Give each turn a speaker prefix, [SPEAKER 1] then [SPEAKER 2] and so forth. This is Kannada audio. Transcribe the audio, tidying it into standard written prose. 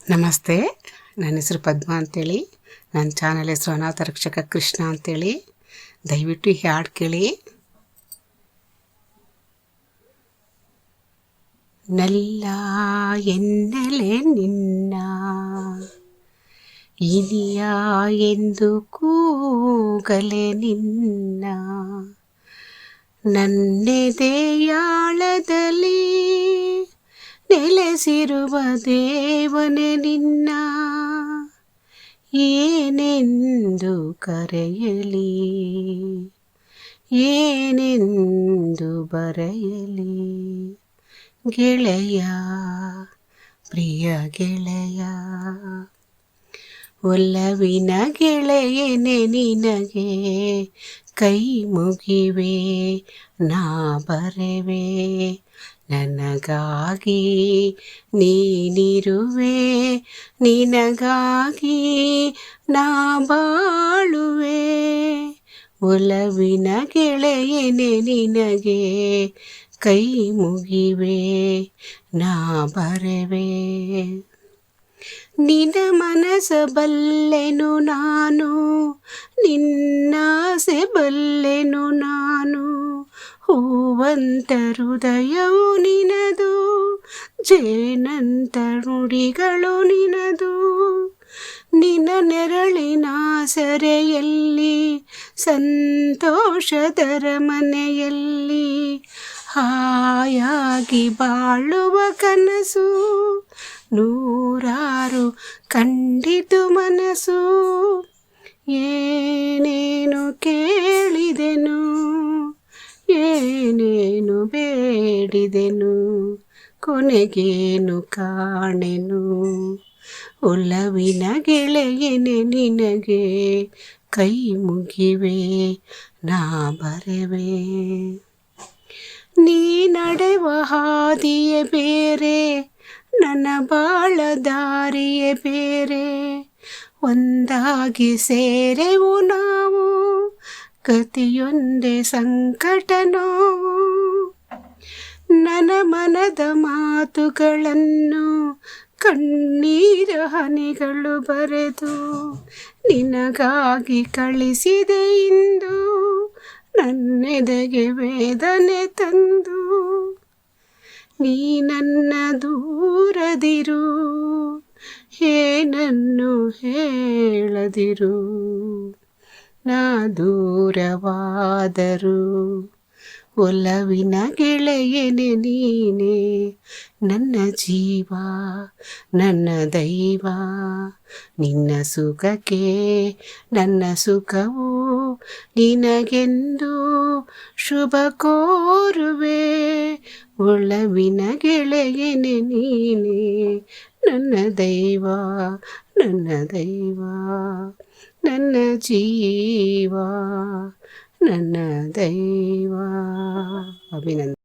[SPEAKER 1] ನಮಸ್ತೆ, ನನ್ನ ಹೆಸರು ಪದ್ಮಾ ಅಂತೇಳಿ. ನನ್ನ ಚಾನಲ್ ಹೆಸರು ಅನಾಥ ರಕ್ಷಕ ಕೃಷ್ಣ ಅಂತೇಳಿ. ದಯವಿಟ್ಟು ಈ ಹಾಡು ಕೇಳಿ. ನಲ್ಲ ಎನ್ನಲೆ ನಿನ್ನ ಇನಿಯ ಎಂದು ಕೂಗಲೆ ನಿನ್ನ, ನನ್ನೆದೆಯಾಳದಲ್ಲಿ ನೆಲೆಸಿರುವ ದೇವನೇ ನಿನ್ನ, ಏನೆಂದು ಕರೆಯಲಿ, ಏನೆಂದು ಬರೆಯಲಿ. ಗೆಳೆಯ, ಪ್ರಿಯ ಗೆಳೆಯ, ಒಲವಿನ ಗೆಳೆಯನೆ ನಿನಗೆ ಕೈ ಮುಗಿವೆ ನಾ ಬರೆವೆ. ನನಗಾಗಿ ನೀನಿರುವೆ, ನಿನಗಾಗಿ ನಾ ಬಾಳುವೆ. ಒಲವಿನ ಗೆಳೆಯನೆ ನಿನಗೆ ಕೈ ಮುಗಿವೆ ನಾ ಬರೆವೆ. ನಿನ್ನ ಮನಸ ಬಲ್ಲೆನು ನಾನು, ನಿನ್ನಾಸೆ ಬಲ್ಲೆನು ನಾನು. ಹೂವಂತ ಹೃದಯವು ನಿನದು, ಜೇನಂತ ನುಡಿಗಳು ನಿನದು. ನಿನ್ನ ನೆರಳಿನ ಸೆರೆಯಲ್ಲಿ, ಸಂತೋಷದರ ಮನೆಯಲ್ಲಿ ಹಾಯಾಗಿ ಬಾಳುವ ಕನಸು ನೂರಾರು ಕಂಡಿತು ಮನಸ್ಸು. ಏನೇನು ಕೇಳಿದೆನು, ಏನೇನು ಬೇಡಿದೆನು, ಕೊನೆಗೇನು ಕಾಣೆನು. ಒಲವಿನ ಗೆಳೆಯನೆ ನಿನಗೆ ಕೈ ಮುಗಿವೆ ನಾ ಬರೆವೆ. ನೀ ನಡೆವ ಹಾದಿಯೇ ಬೇರೆ, ನನ್ನ ಬಾಳ ದಾರಿಯೇ ಬೇರೆ. ಒಂದಾಗಿ ಸೇರೆವು ನಾವು, ಗತಿಯೊಂದೇ ಸಂಕಟ ನೋವು. ನನ್ನ ಮನದ ಮಾತುಗಳನ್ನು ಕಣ್ಣೀರ ಹನಿಗಳು ಬರೆದು ನಿನಗಾಗಿ ಕಳಿಸಿದೆ ಇಂದು, ನನ್ನೆದೆಗೆ ವೇದನೆ ತಂದು. ನೀ ನನ್ನ ದೂರದಿರು, ಏನನ್ನು ಹೇಳದಿರು. ನಾ ದೂರವಾದರು ಒಲವಿನ ಗೆಳೆಯನೆ ನೀನೆ ನನ್ನ ಜೀವ, ನನ್ನ ದೈವ. ನಿನ್ನ ಸುಖಕ್ಕೆ ನನ್ನ ಸುಖವು, ನಿನಗೆಂದು ಶುಭ ಕೋರುವೆ. ಒಲವಿನ ಗೆಳೆಯನೆ ನೀನೆ ನನ್ನ ದೈವ, ನನ್ನ ದೈವ, ನನ್ನ ಜೀವ, ನನ್ನ ದೈವ. ಅಭಿನಂದನೆ.